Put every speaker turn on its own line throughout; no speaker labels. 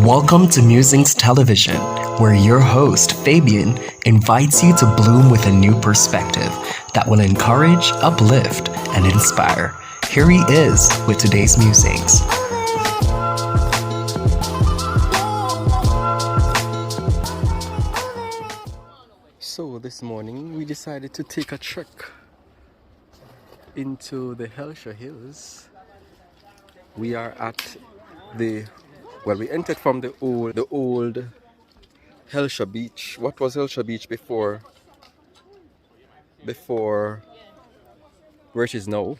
Welcome to Musings Television, where your host, Fabian, invites you to bloom with a new perspective that will encourage, uplift, and inspire. Here he is with today's musings. So this morning we decided to take a trek into the Hellshire Hills. We are at we entered from the old Hellshire Beach. What was Hellshire Beach before where it is now,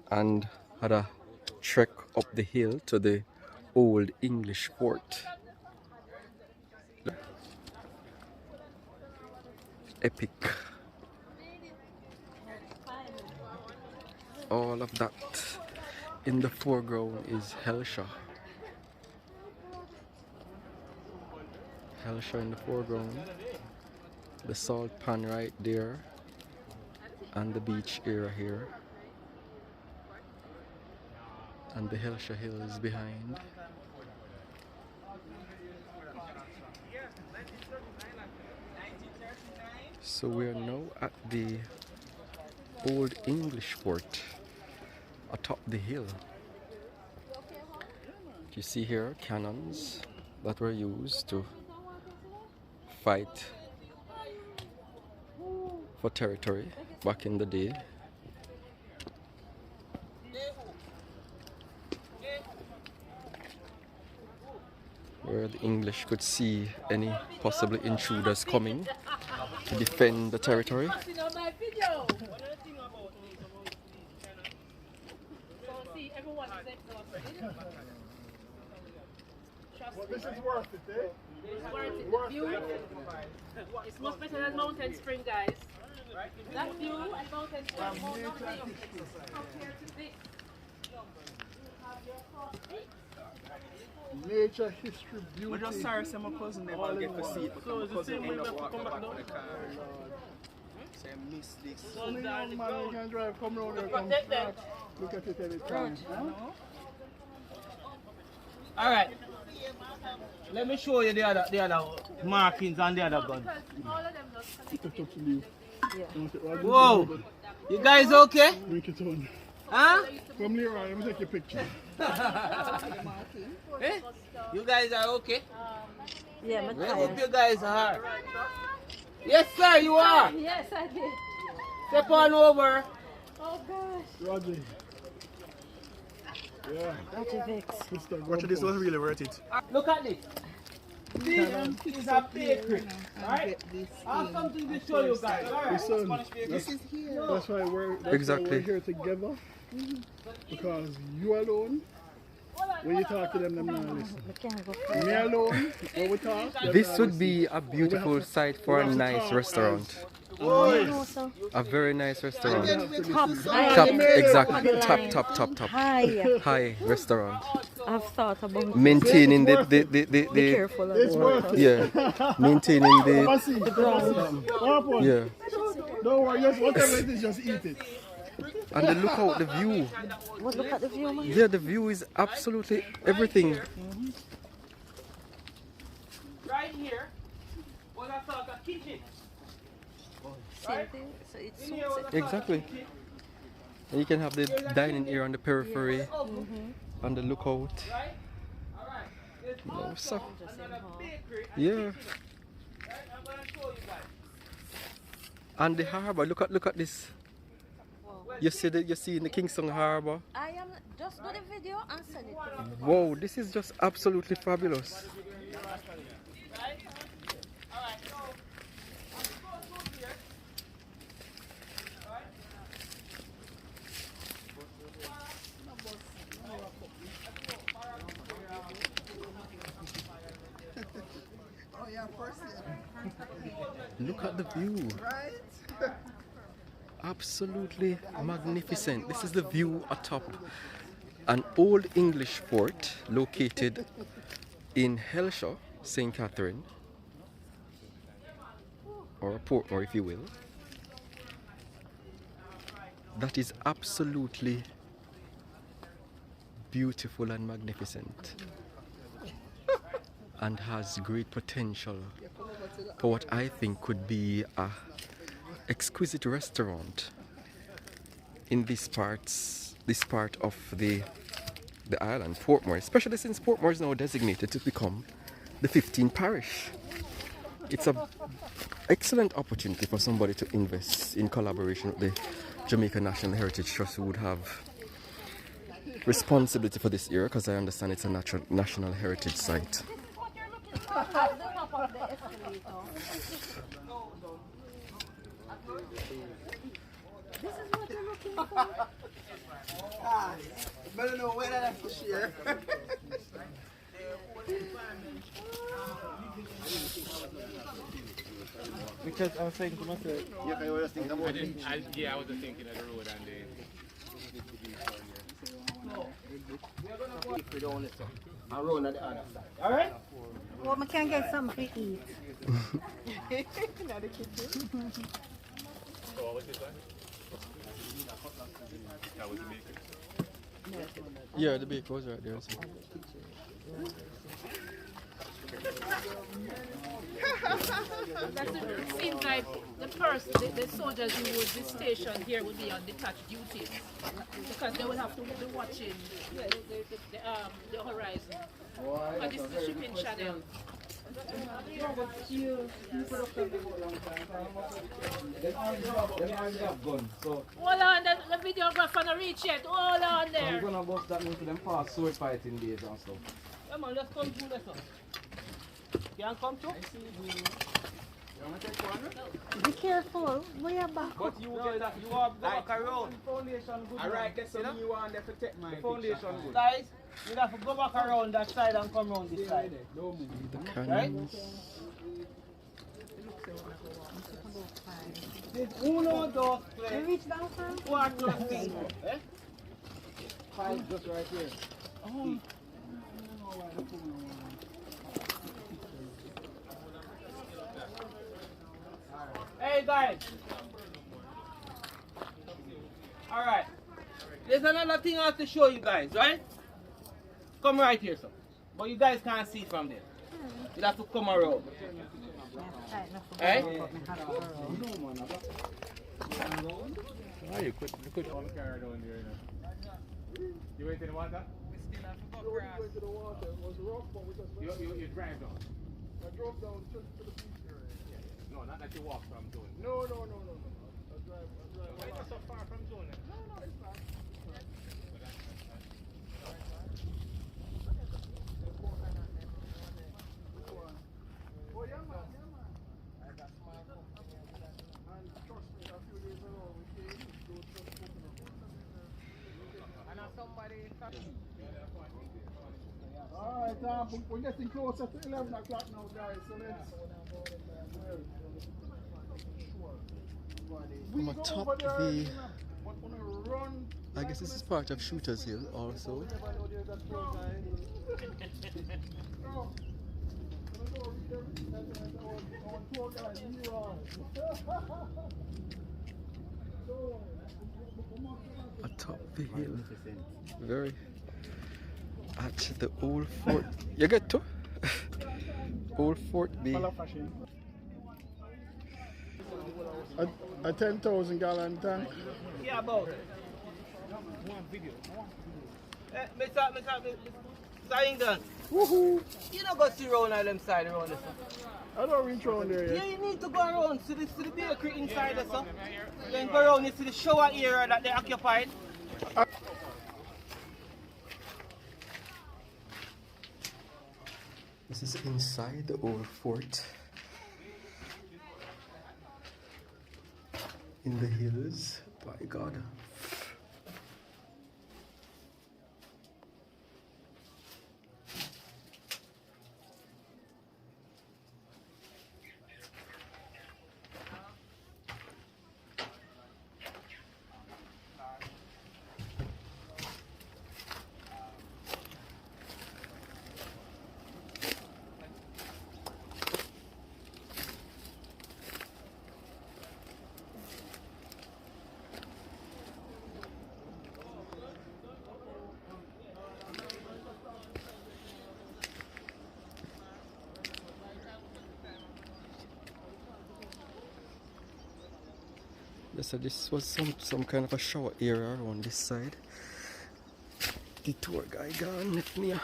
and had a trek up the hill to the old English fort. Epic. All of that in the foreground is Hellshire. Hellshire in the foreground. The salt pan right there. And the beach area here. And the Hellshire Hills behind. So we are now at the old English fort atop the hill. You see here cannons that were used to fight for territory back in the day. Where the English could see any possible intruders coming to defend the territory.
Well, this is worth it, eh?
It's worth it. The view, it's much better than Mountain Spring, guys. That view at Mountain Spring is more nothing compared to this.
Nature, history, beauty.
We're just sorry, my cousin never get to see it, but my cousin end up walking back to the car. Say, miss this.
Only young man who can drive, come round here, come back. Look at it every time.
Alright. Let me show you the other markings and the other gun. Whoa! You guys okay?
Drink it on.
Huh?
Come here, let me take your picture.
Eh? You guys are okay?
Yeah,
I hope you guys are. Yes, sir, you are.
Yes, I did.
Step on over.
Oh, gosh.
Roger. Yeah.
Roger Vix.
Roger, this was really worth it.
Look at this. This is a bakery, right? I have something to show you guys.
Listen, that's why we're here together. Because you alone, when you talk to them not listen. Me alone, when we talk,
This would be a beautiful site for a nice restaurant. A very nice restaurant. Top, exactly. Top. High restaurant.
I've thought about
Maintaining the
careful of
it's worth it.
yeah. Maintaining the yeah.
Don't worry, just whatever it is, just eat it.
And then look out the view.
What, look at the view, man?
Yeah, the view is absolutely everything.
Right here was a sort of kitchen.
Same thing. So it suits it.
Exactly. And you can have the dining area on the periphery, on the lookout.
Right? Alright. There's
No,
also
so,
another bakery.
yeah.
Right? I'm gonna show you guys.
And the harbour. Look at this. You see in the Kingston Harbour.
I am just do the video and send it.
Wow, this is just absolutely fabulous.
Right? Alright, so I'm supposed to go here. Alright?
Look at the view. Absolutely magnificent. This is the view atop an old English fort located in Hellshire, St. Catherine, or Portmore if you will. That is absolutely beautiful and magnificent.
and has great potential for what I think could be a exquisite restaurant in this part of the island, Portmore, especially since Portmore is now designated to become the 15th parish. It's an excellent opportunity for somebody to invest in collaboration with the Jamaica National Heritage Trust, who would have responsibility for this area, because I understand it's a national heritage site.
This is what you're looking for.
Better know where that's for sure.
Because I was saying to myself,
Yeah, I was thinking about it.
I was thinking of the road and the.
We don't listen. I'm rolling on the other side. Alright?
Well, I can get something to eat.
Yeah, the baker was right there. So.
It seems like the soldiers who would be stationed here would be on detached duties because they would have to be watching the horizon. But this is the shipping channel. Hold on, the videographer not reach yet. Hold on there.
I'm gonna bust that into them past sword fighting days and stuff.
Come on, let's come through this one. Can come through?
Be careful. We are back.
But you get that, you are back around. Foundation good. Alright, that's something you want them to take my foundation good. Guys, you have to go back around that side and come around this side. Right? Uno, dos,
We
tres,
reach down first?
cuatro, cinco. Eh? Five just right here. Oh. Hey guys. Alright. There's another thing I have to show you guys, right? Come right here, sir. But you guys can't see from there. You have to come around. Hey?
Oh, you could all carry down there, you know. You went in the water? We still have to go across.
Went to the water. It was rough, but we just went.
You drive down?
I drove down to the beach area.
No, not that you walk from Zone.
No. I drive.
Why not so far from Zone?
No, it's not. Oh, yeah, man. And trust me, a few days ago, we came to go to the
And now somebody...
Alright, we're getting closer to 11 o'clock now, guys, so let's...
From atop the... I guess this is part of Shooters Hill also. Atop the hill. Very... At the old fort. You get to? Old Fort Bay.
A 10,000 gallon tank.
Yeah, about it. Mr. England.
Woohoo!
You don't go see around on them side around this one.
I don't reach around there yet.
Yeah, you need to go around to the bakery inside this one. Then go around to the shower area that they occupied.
This is inside the old fort. In the hills, by God. So this was some kind of a shower area on this side. The tour guy gone with me.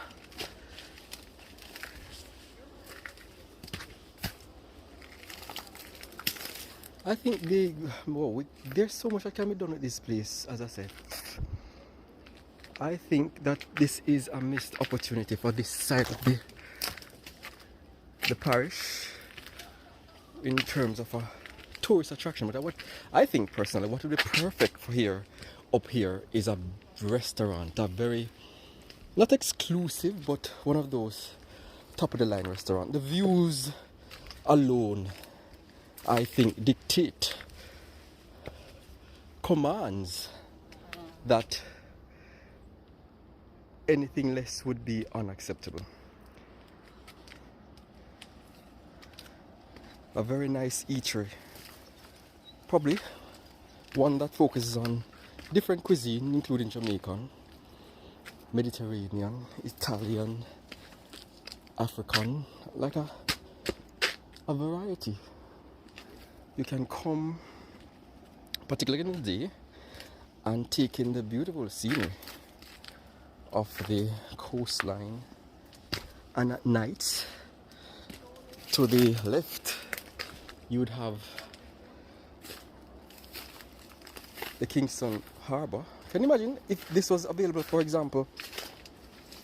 I think there's so much that can be done with this place, as I said. I think that this is a missed opportunity for this side of the parish in terms of a tourist attraction. But I think personally, what would be perfect for up here is a restaurant, a very, not exclusive, but one of those top of the line restaurant. The views alone, I think, dictate, commands that anything less would be unacceptable. A very nice eatery, probably one that focuses on different cuisine, including Jamaican, Mediterranean, Italian, African, like a variety. You can come, particularly in the day, and take in the beautiful scenery of the coastline, and at night, to the left, you would have the Kingston Harbour. Can you imagine if this was available, for example,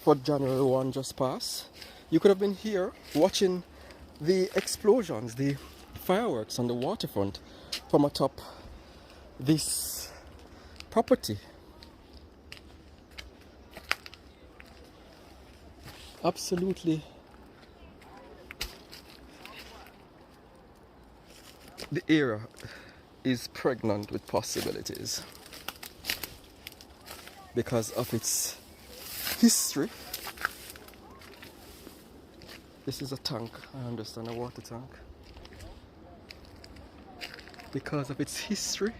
for January 1 just passed? You could have been here watching the explosions, the fireworks on the waterfront from atop this property. Absolutely. The area is pregnant with possibilities because of its history. This is a tank, I understand, a water tank. Because of its history,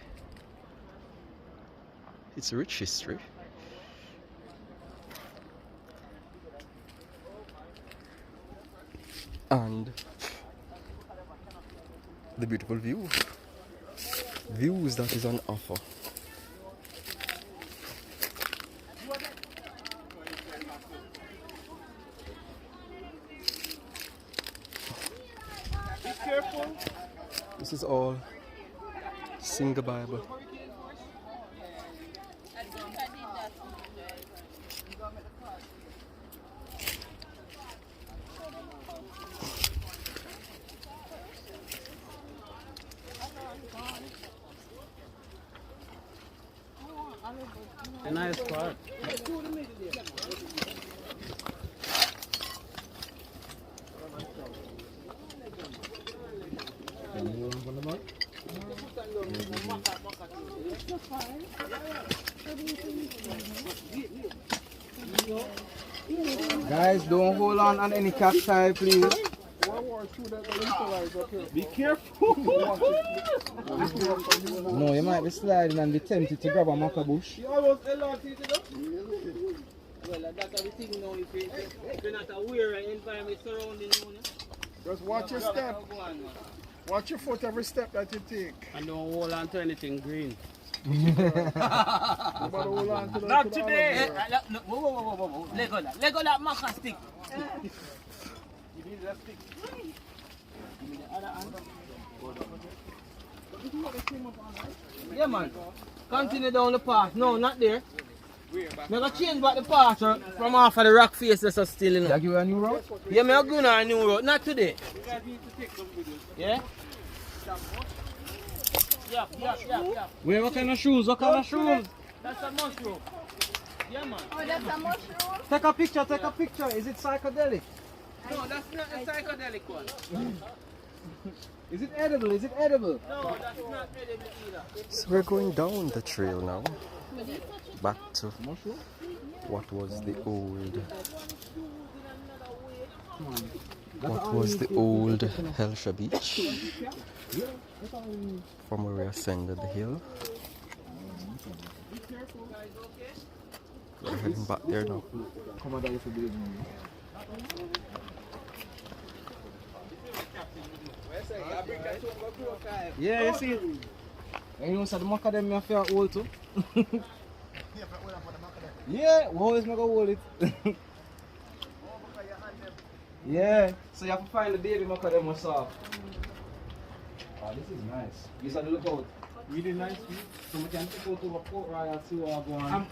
its rich history, and the beautiful views that is on offer.
Be careful.
This is all Single Bible.
A nice part. Guys, don't hold on any cacti, please. Be careful. No, you might be sliding and be tempted to grab a maca bush. You almost LRT to do? Well, that's the thing now. If you're not aware of the environment surrounding you.
Just watch your step. Watch your foot every step that you take.
And don't hold on to anything green.
Hold on to
Not today. Whoa. Let go that maca stick. You need that stick. Give me the other hand. Yeah, man. Continue down the path. No, not there. I'm going to change back the path from off of the rock face that's still, you know. You give you a new road? Yeah, I'm going to a new road. Not today. Yeah? Yeah. Wait, what kind of shoes? That's a mushroom. Yeah, man.
Oh, that's a mushroom?
Take a picture. Is it psychedelic? No, that's not a psychedelic one. Is it edible? No, that's not edible either.
So we're going down the trail now, back to what was the old Hellshire Beach, from where we ascended the hill. We're heading back there now.
Yeah, you see, And you know, so the macadamia feel old too. Yeah, we always make a hold it. Yeah, so you have to find the baby macadamia soft. Oh, this is nice. You said look out. Really nice view. So we can take out over Port Royal and see what going on.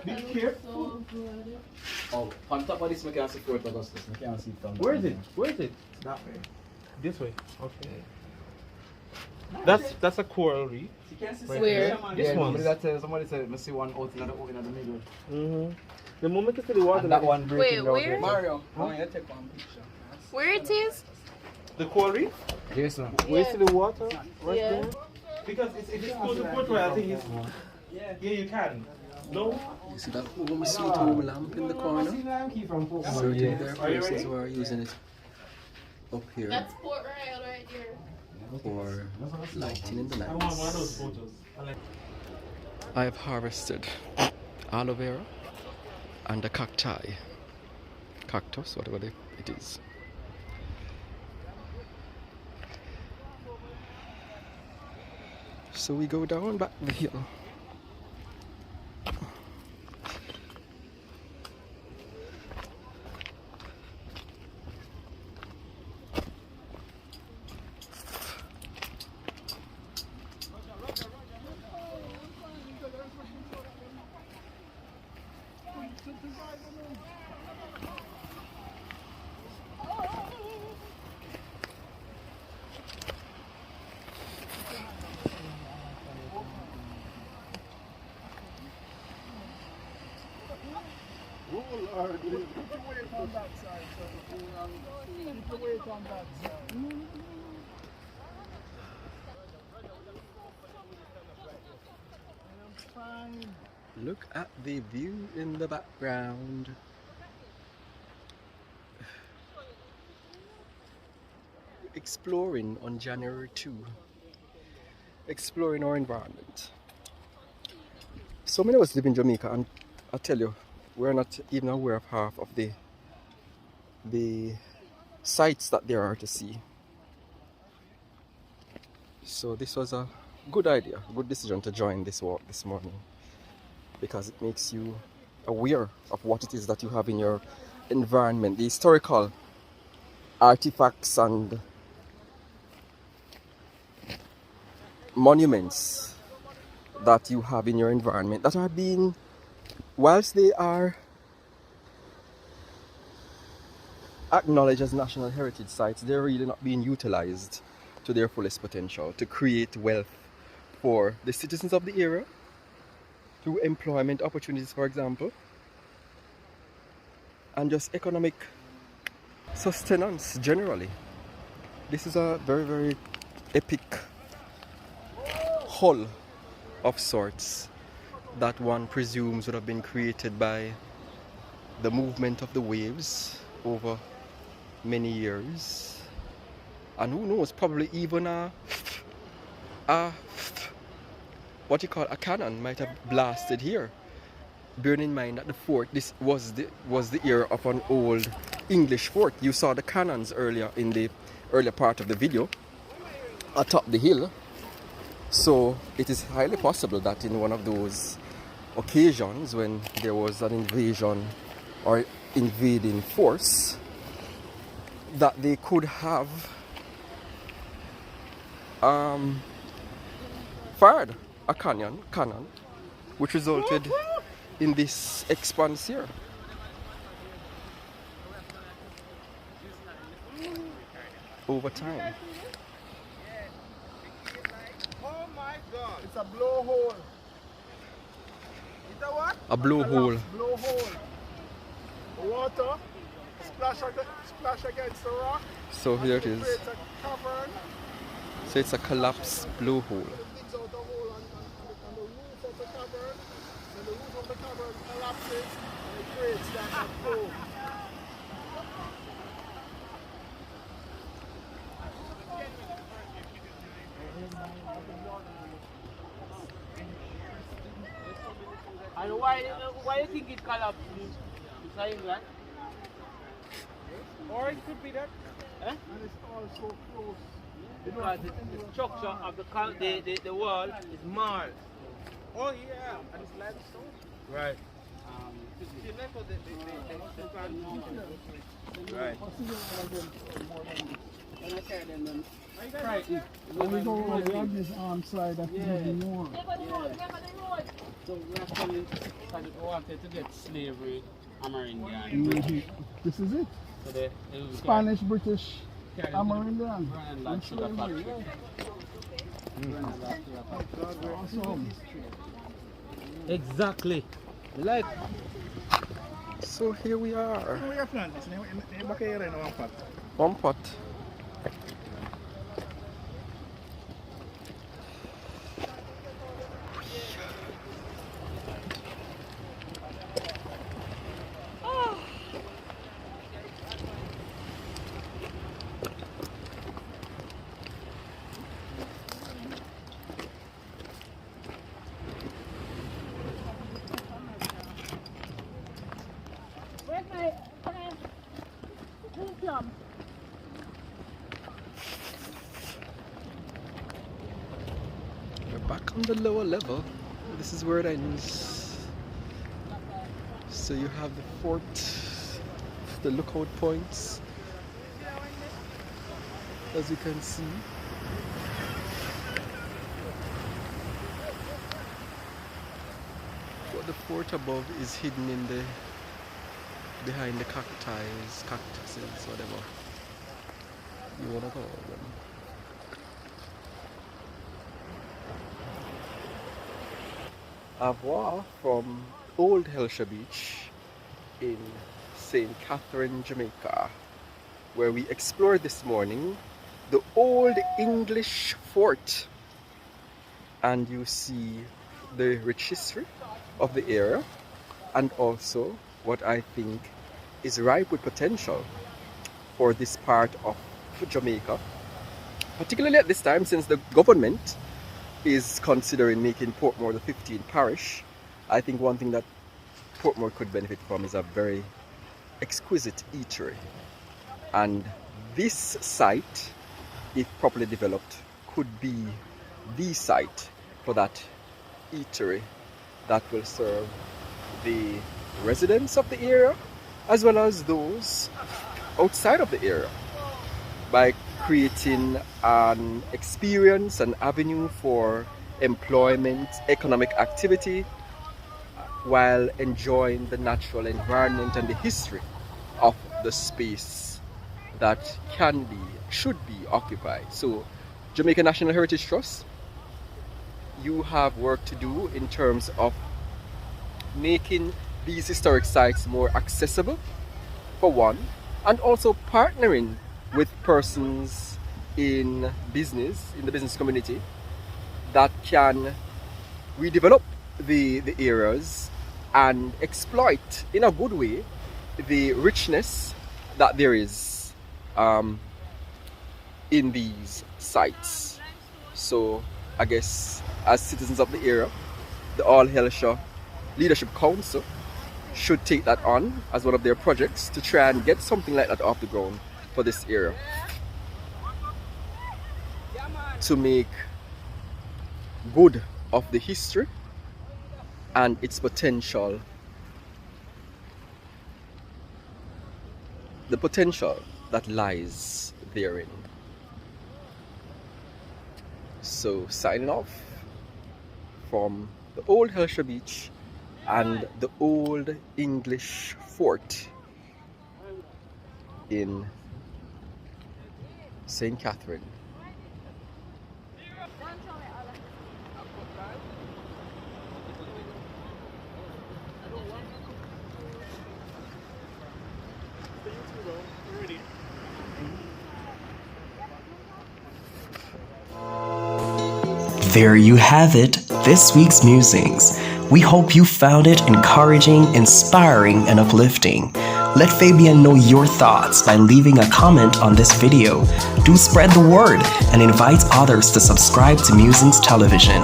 Be careful. Oh, on top of this we can see Fort Augustus. We can't see it from
Where is it? Where is it?
that way.
This way. Okay. That's a coral reef.
You can see
Where?
This one. Somebody said, I see one out in the middle.
Mm-hmm. The moment you see the water,
And that one breaking
Wait,
down
where?
there.
Mario, I want you to take one picture.
Where it is?
the coral reef,
Yes, sir.
where you see the water right
Yeah.
there. Because if it's close to Port Royal, I think it's yeah, you can. No.
You see that home sweet home lamp in the corner? Certain
Yeah.
there are
Are you
persons
ready?
who are using it up here
That's Port Royal right there.
for lighting in the
I want one of those
night.
photos. I like
I have harvested aloe vera and a cacti, cactus, whatever it is. So we go down back the hill.
Oh Lord, put your weight on that side. Put your weight on that side. Fine.
Look at the view in the background. Exploring on January 2. Exploring our environment. So many of us live in Jamaica, and I tell you, we're not even aware of half of the sights that there are to see. So this was a good idea, good decision to join this walk this morning, because it makes you aware of what it is that you have in your environment, the historical artifacts and monuments that you have in your environment that are being, whilst they are acknowledged as national heritage sites, they're really not being utilized to their fullest potential to create wealth for the citizens of the area through employment opportunities, for example, and just economic sustenance generally. This is a very, very epic hull of sorts that one presumes would have been created by the movement of the waves over many years, and who knows, probably even a what you call a cannon might have blasted here. Bearing in mind that the fort, this was the era of an old English fort. You saw the cannons earlier in the earlier part of the video atop the hill. So it is highly possible that in one of those occasions when there was an invasion or invading force, that they could have fired a cannon, which resulted in this expanse here. Over time.
Oh my God. It's a blowhole. It's a what?
A blowhole.
Blowhole. Water splash against the rock.
So here it is.
Creates a cavern.
So it's a collapsed blowhole.
It digs out a hole on the roof of the cavern. And the roof of the cavern collapses and it creates that flow.
And why do you think it collapsed? It's not England?
or it could be that.
And it's also close
because the structure of the wall is marred.
Oh yeah, and it's limestone.
Right.
Right.
Right. When we go on this side, that's even more.
So we actually wanted to get slavery Amerindian.
Mhm. This is it.
So they
Spanish, British, Amerindian.
and land sugar factory.
Awesome.
Exactly. Like
So here we are.
We have planned this.
One pot. We're back on the lower level. This is where it ends. So you have the fort, the lookout points, as you can see. But the fort above is hidden in the behind the cactuses, whatever you wanna call them. Au revoir from Old Hellshire Beach in St. Catherine, Jamaica, where we explored this morning the old English fort, and you see the rich history of the area and also what I think is ripe with potential for this part of Jamaica, particularly at this time since the government is considering making Portmore the 15th parish. I think one thing that Portmore could benefit from is a very exquisite eatery, and this site, if properly developed, could be the site for that eatery that will serve the residents of the area as well as those outside of the area, by creating an experience, an avenue for employment, economic activity, while enjoying the natural environment and the history of the space that can be, should be occupied. So Jamaica National Heritage Trust, you have work to do in terms of making these historic sites more accessible, for one, and also partnering with persons in the business community, that can redevelop the areas and exploit in a good way the richness that there is in these sites. So I guess as citizens of the area, the Old Hellshire Leadership Council should take that on as one of their projects to try and get something like that off the ground for this area, to make good of the history and its potential, the potential that lies therein. So signing off from the Old Hellshire Beach and the old English fort in St. Catherine.
There you have it, this week's musings. We hope you found it encouraging, inspiring, and uplifting. Let Fabian know your thoughts by leaving a comment on this video. Do spread the word and invite others to subscribe to Musings Television.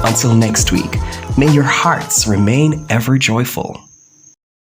Until next week, may your hearts remain ever joyful.